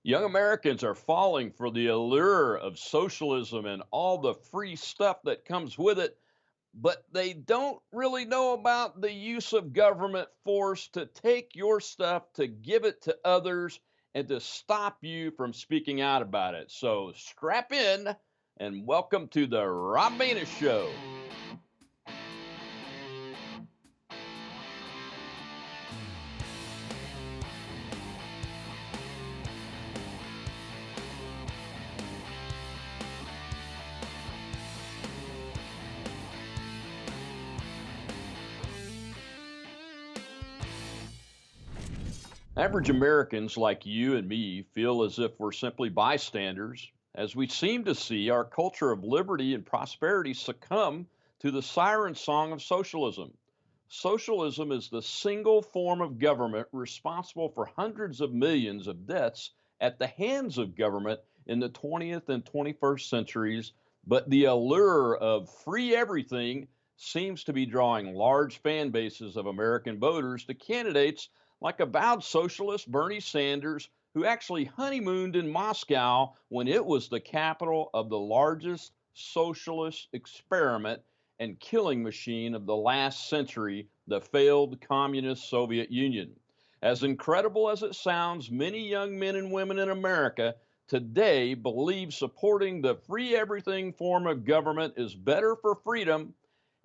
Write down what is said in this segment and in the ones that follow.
Young Americans are falling for the allure of socialism and all the free stuff that comes with it, but they don't really know about the use of government force to take your stuff, to give it to others, and to stop you from speaking out about it. So strap in and welcome to the Rob Maness Show. Average Americans like you and me feel as if we're simply bystanders, as we seem to see our culture of liberty and prosperity succumb to the siren song of socialism. Socialism is the single form of government responsible for hundreds of millions of deaths at the hands of government in the 20th and 21st centuries, but the allure of free everything seems to be drawing large fan bases of American voters to candidates like avowed socialist Bernie Sanders, who actually honeymooned in Moscow when it was the capital of the largest socialist experiment and killing machine of the last century, the failed communist Soviet Union. As incredible as it sounds, many young men and women in America today believe supporting the free everything form of government is better for freedom,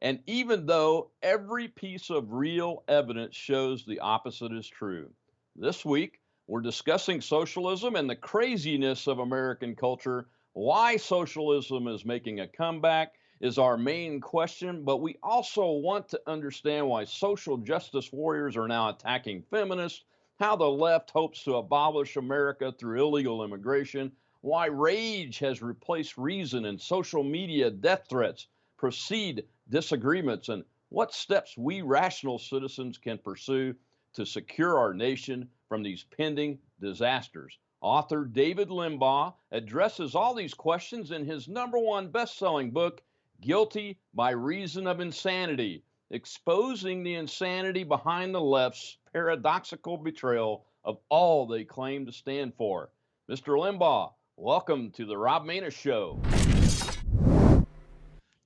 and even though every piece of real evidence shows the opposite is true. This week, we're discussing socialism and the craziness of American culture. Why socialism is making a comeback is our main question, but we also want to understand why social justice warriors are now attacking feminists, how the left hopes to abolish America through illegal immigration, why rage has replaced reason, and social media death threats proceed disagreements, and what steps we rational citizens can pursue to secure our nation from these pending disasters. Author David Limbaugh addresses all these questions in his #1 best-selling book, Guilty by Reason of Insanity, exposing the insanity behind the left's paradoxical betrayal of all they claim to stand for. Mr. Limbaugh, welcome to the Rob Maness Show.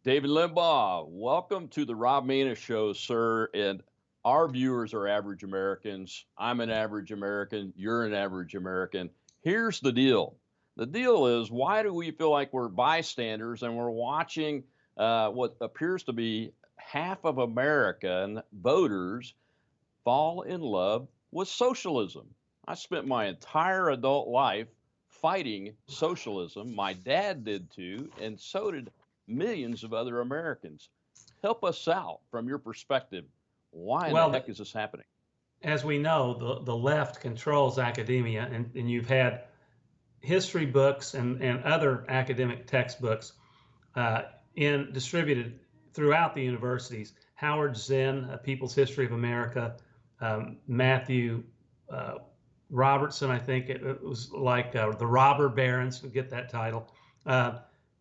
David Limbaugh, welcome to the Rob Maness Show, sir. And our viewers are average Americans. I'm an average American. You're an average American. Here's the deal. The deal is, why do we feel like we're bystanders and we're watching what appears to be half of American voters fall in love with socialism? I spent my entire adult life fighting socialism. My dad did too, and so did millions of other Americans. Help us out from your perspective. Why in the Well, heck is this happening? as we know, the left controls academia, and you've had history books and other academic textbooks distributed throughout the universities. Howard Zinn, A People's History of America, Matthew Robertson, I think it was like the Robber Barons, we get that title.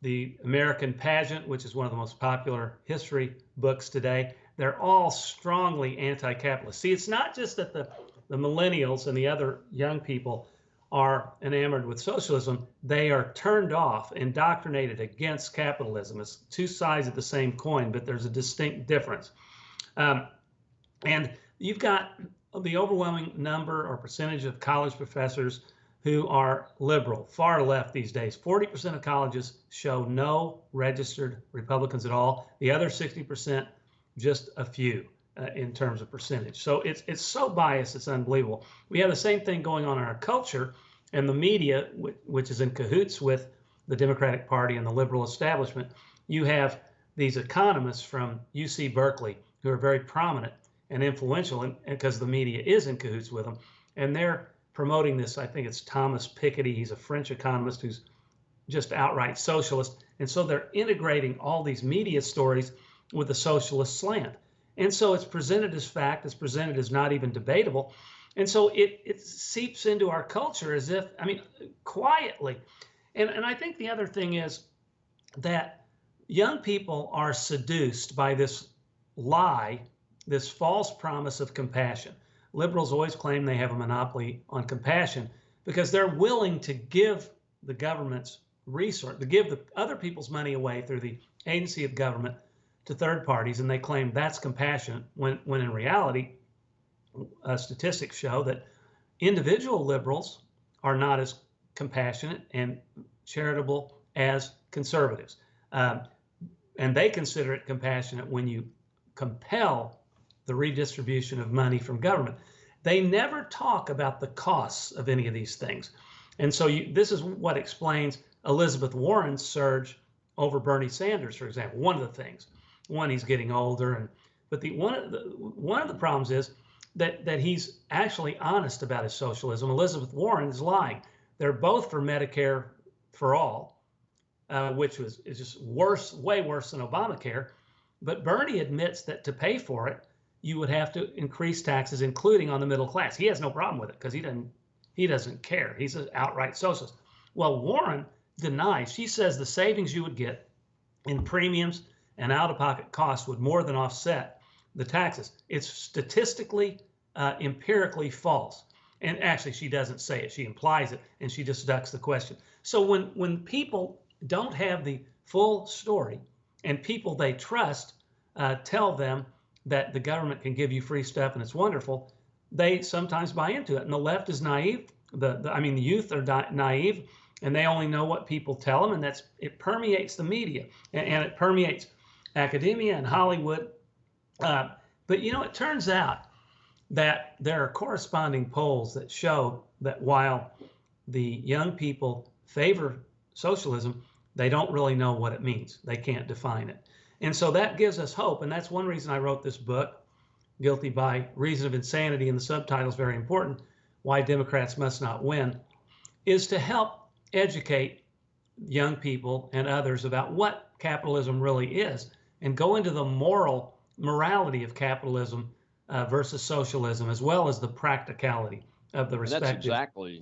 The American Pageant, which is one of the most popular history books today. They're all strongly anti-capitalist. See, it's not just that the millennials and the other young people are enamored with socialism. They are turned off, indoctrinated against capitalism. It's two sides of the same coin, but there's a distinct difference. And you've got the overwhelming number or percentage of college professors who are liberal, far left these days. 40% of colleges show no registered Republicans at all. The other 60%, just a few in terms of percentage. So it's so biased, it's unbelievable. We have the same thing going on in our culture, and the media, which is in cahoots with the Democratic Party and the liberal establishment. You have these economists from UC Berkeley who are very prominent and influential because the media is in cahoots with them, and they're promoting this. I think it's Thomas Piketty. He's a French economist who's just outright socialist. And so they're integrating all these media stories with a socialist slant. And so it's presented as fact, it's presented as not even debatable. And so it seeps into our culture as if, I mean, quietly. And I think the other thing is that young people are seduced by this lie, this false promise of compassion. Liberals always claim they have a monopoly on compassion, because they're willing to give the government's resource, to give the other people's money away through the agency of government to third parties, and they claim that's compassionate, when in reality, statistics show that individual liberals are not as compassionate and charitable as conservatives. And they consider it compassionate when you compel the redistribution of money from government. They never talk about the costs of any of these things. And so this is what explains Elizabeth Warren's surge over Bernie Sanders, for example. One of the things, he's getting older, but one of the problems is that he's actually honest about his socialism. Elizabeth Warren is lying. They're both for Medicare for all, which is just worse, way worse than Obamacare. But Bernie admits that to pay for it, you would have to increase taxes, including on the middle class. He has no problem with it because he doesn't care. He's an outright socialist. Well, Warren denies. She says the savings you would get in premiums and out-of-pocket costs would more than offset the taxes. It's statistically, empirically false. And actually, she doesn't say it. She implies it, and she just ducks the question. So when people don't have the full story, and people they trust tell them that the government can give you free stuff and it's wonderful, they sometimes buy into it. And the left is naive. The youth are naive, and they only know what people tell them, and it permeates the media, and it permeates academia and Hollywood. But it turns out that there are corresponding polls that show that while the young people favor socialism, they don't really know what it means. They can't define it. And so that gives us hope. And that's one reason I wrote this book, Guilty by Reason of Insanity, and the subtitle is very important, Why Democrats Must Not Win, is to help educate young people and others about what capitalism really is, and go into the morality of capitalism versus socialism, as well as the practicality of the respective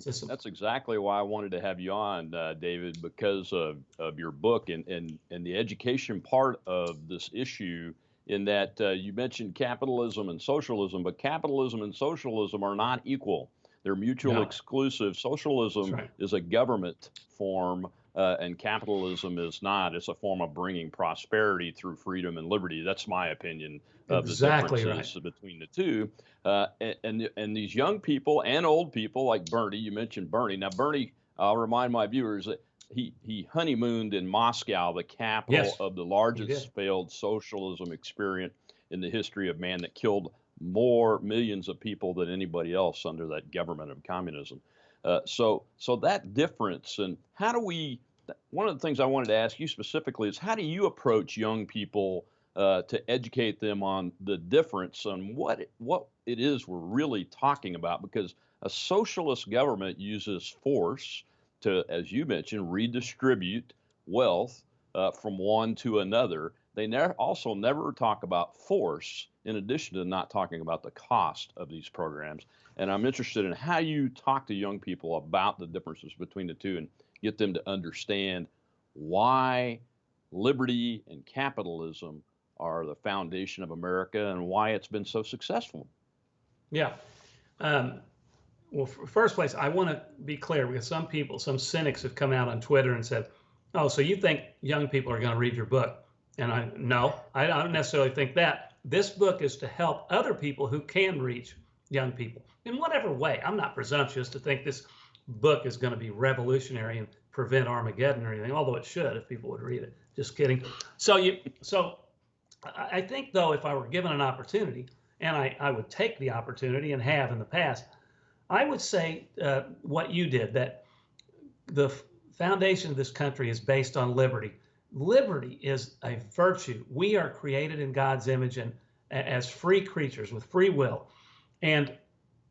systems. That's exactly why I wanted to have you on, David, because of your book and the education part of this issue, in that you mentioned capitalism and socialism, but capitalism and socialism are not equal. They're mutually exclusive. Socialism is a government form, and capitalism is not. It's a form of bringing prosperity through freedom and liberty. That's my opinion of the differences between the two. And these young people and old people like Bernie, you mentioned Bernie. Now, Bernie, I'll remind my viewers that he honeymooned in Moscow, the capital of the largest failed socialism experiment in the history of man, that killed more millions of people than anybody else under that government of communism. So that difference, and how do we, one of the things I wanted to ask you specifically is, how do you approach young people to educate them on the difference and what it is we're really talking about? Because a socialist government uses force to, as you mentioned, redistribute wealth from one to another. They also never talk about force, in addition to not talking about the cost of these programs. And I'm interested in how you talk to young people about the differences between the two and get them to understand why liberty and capitalism are the foundation of America and why it's been so successful. Yeah. Well, first place, I want to be clear, because some cynics have come out on Twitter and said, oh, so you think young people are going to read your book? And no, I don't necessarily think that. This book is to help other people who can reach young people in whatever way. I'm not presumptuous to think this book is going to be revolutionary and prevent Armageddon or anything, although it should if people would read it. Just kidding. So I think, though, if I were given an opportunity, and I would take the opportunity and have in the past, I would say what you did, that the foundation of this country is based on liberty. Liberty is a virtue. We are created in God's image and as free creatures with free will. And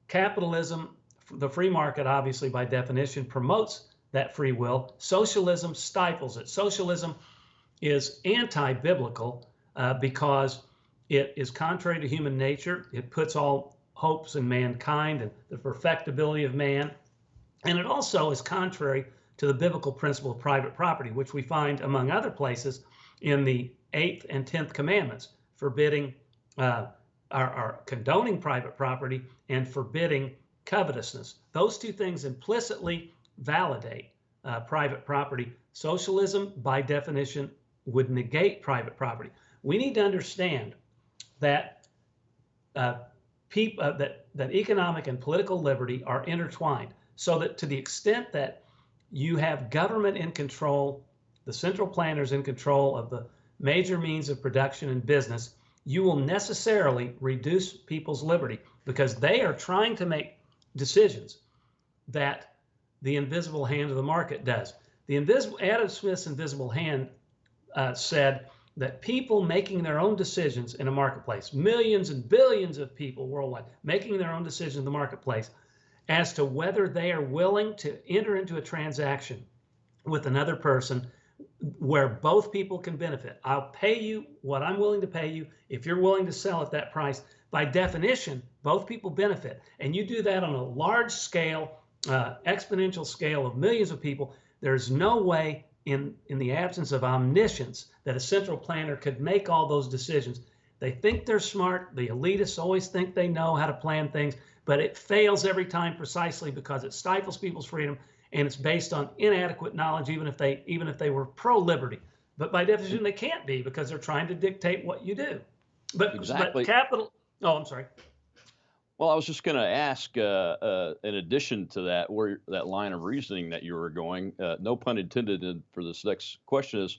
capitalism, the free market, obviously by definition, promotes that free will. Socialism stifles it. Socialism is anti-biblical because it is contrary to human nature. It puts all hopes in mankind and the perfectibility of man. And it also is contrary to the biblical principle of private property, which we find, among other places, in the 8th and 10th commandments, forbidding, are condoning private property and forbidding covetousness. Those two things implicitly validate private property. Socialism, by definition, would negate private property. We need to understand that that economic and political liberty are intertwined, so that to the extent that you have government in control, the central planners in control of the major means of production and business, you will necessarily reduce people's liberty, because they are trying to make decisions that the invisible hand of the market does. Adam Smith's invisible hand said that people making their own decisions in a marketplace, millions and billions of people worldwide making their own decisions in the marketplace as to whether they are willing to enter into a transaction with another person where both people can benefit. I'll pay you what I'm willing to pay you if you're willing to sell at that price. By definition, both people benefit. And you do that on a large scale, exponential scale of millions of people. There's no way in the absence of omniscience that a central planner could make all those decisions. They think they're smart. The elitists always think they know how to plan things, but it fails every time precisely because it stifles people's freedom, and it's based on inadequate knowledge, even if they were pro-liberty. But by definition, they can't be, because they're trying to dictate what you do. Exactly. Oh, I'm sorry. Well, I was just going to ask, in addition to that, where that line of reasoning that you were going, no pun intended for this next question is,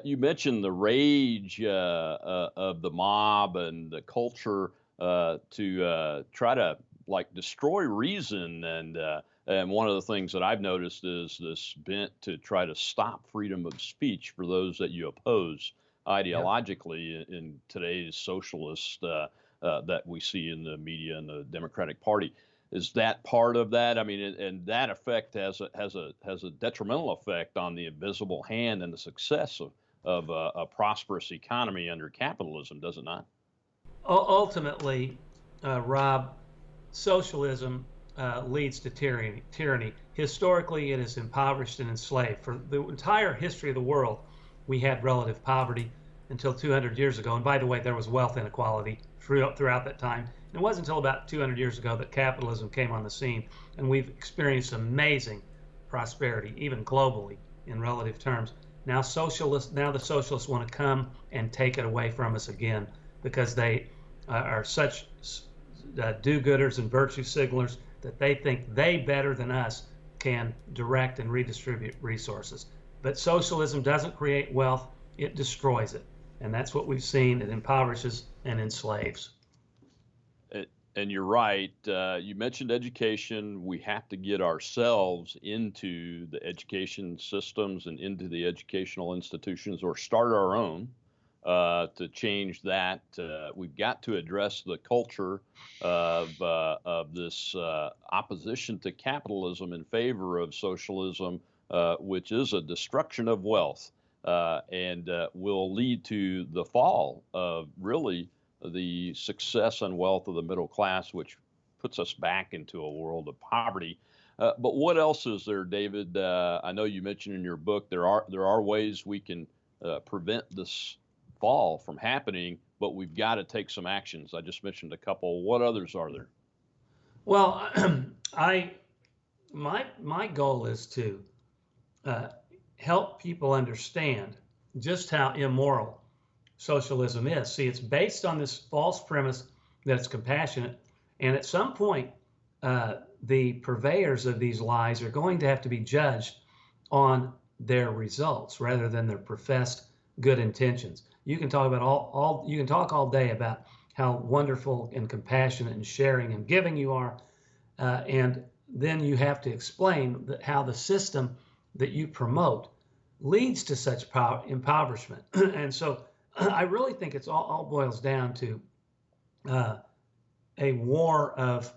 you mentioned the rage of the mob and the culture to try to destroy reason, and one of the things that I've noticed is this bent to try to stop freedom of speech for those that you oppose ideologically in today's socialist that we see in the media and the Democratic Party. Is that part of that? I mean, and that effect has a detrimental effect on the invisible hand and the success of a prosperous economy under capitalism, does it not? Ultimately, Rob, socialism leads to tyranny. Historically, it has impoverished and enslaved. For the entire history of the world, we had relative poverty until 200 years ago. And by the way, there was wealth inequality throughout that time. And it wasn't until about 200 years ago that capitalism came on the scene, and we've experienced amazing prosperity, even globally in relative terms. Now the socialists want to come and take it away from us again, because they are such do-gooders and virtue signalers that they think they, better than us, can direct and redistribute resources. But socialism doesn't create wealth, it destroys it. And that's what we've seen. It impoverishes and enslaves. And you're right. You mentioned education. We have to get ourselves into the education systems and into the educational institutions, or start our own to change that. We've got to address the culture of this opposition to capitalism in favor of socialism, which is a destruction of wealth. And will lead to the fall of really the success and wealth of the middle class, which puts us back into a world of poverty. But what else is there, David? I know you mentioned in your book there are ways we can prevent this fall from happening, but we've got to take some actions. I just mentioned a couple. What others are there? Well, my goal is to help people understand just how immoral socialism is. See, it's based on this false premise that it's compassionate, and at some point, the purveyors of these lies are going to have to be judged on their results rather than their professed good intentions. You can talk about you can talk all day about how wonderful and compassionate and sharing and giving you are, and then you have to explain how the system that you promote leads to such impoverishment. And so I really think it's all boils down to a war of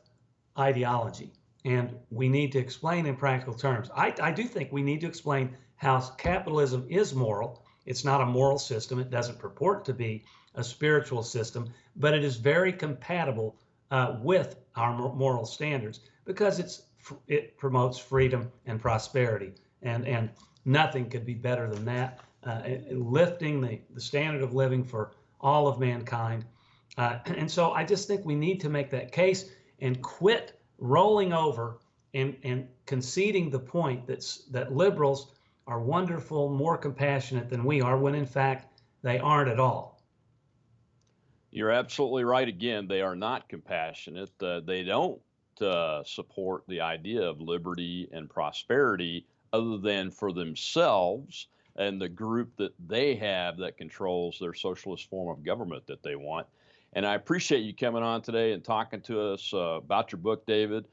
ideology. And we need to explain in practical terms. I do think we need to explain how capitalism is moral. It's not a moral system. It doesn't purport to be a spiritual system, but it is very compatible with our moral standards, because it promotes freedom and prosperity. And nothing could be better than that, lifting the standard of living for all of mankind. And so I just think we need to make that case and quit rolling over and conceding the point that liberals are wonderful, more compassionate than we are, when in fact they aren't at all. You're absolutely right. Again, they are not compassionate. They don't support the idea of liberty and prosperity other than for themselves and the group that they have that controls their socialist form of government that they want. And I appreciate you coming on today and talking to us about your book, David.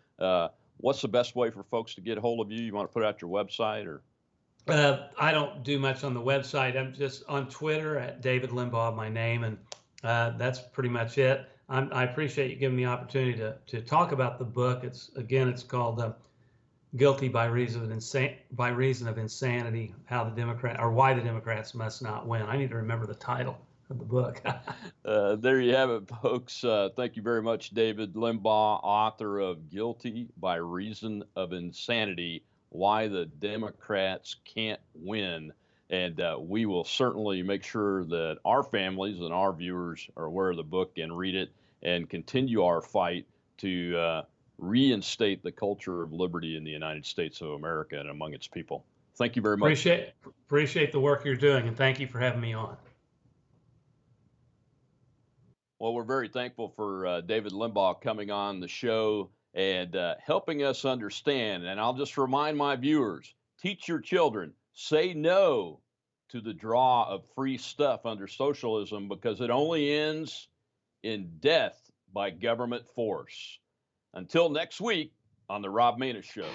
What's the best way for folks to get a hold of you? You want to put out your website or? I don't do much on the website. I'm just on Twitter at David Limbaugh, my name, and that's pretty much it. I appreciate you giving me the opportunity to talk about the book. It's called "Guilty by Reason of Insanity: How the Democrat or Why the Democrats Must Not Win." I need to remember the title of the book. There you have it, folks. Thank you very much, David Limbaugh, author of Guilty by Reason of Insanity: Why the Democrats Can't Win. And we will certainly make sure that our families and our viewers are aware of the book and read it and continue our fight to reinstate the culture of liberty in the United States of America and among its people. Thank you very much. Appreciate the work you're doing, and thank you for having me on. Well, we're very thankful for David Limbaugh coming on the show and helping us understand. And I'll just remind my viewers, teach your children, say no to the draw of free stuff under socialism, because it only ends in death by government force. Until next week on the Rob Maness Show.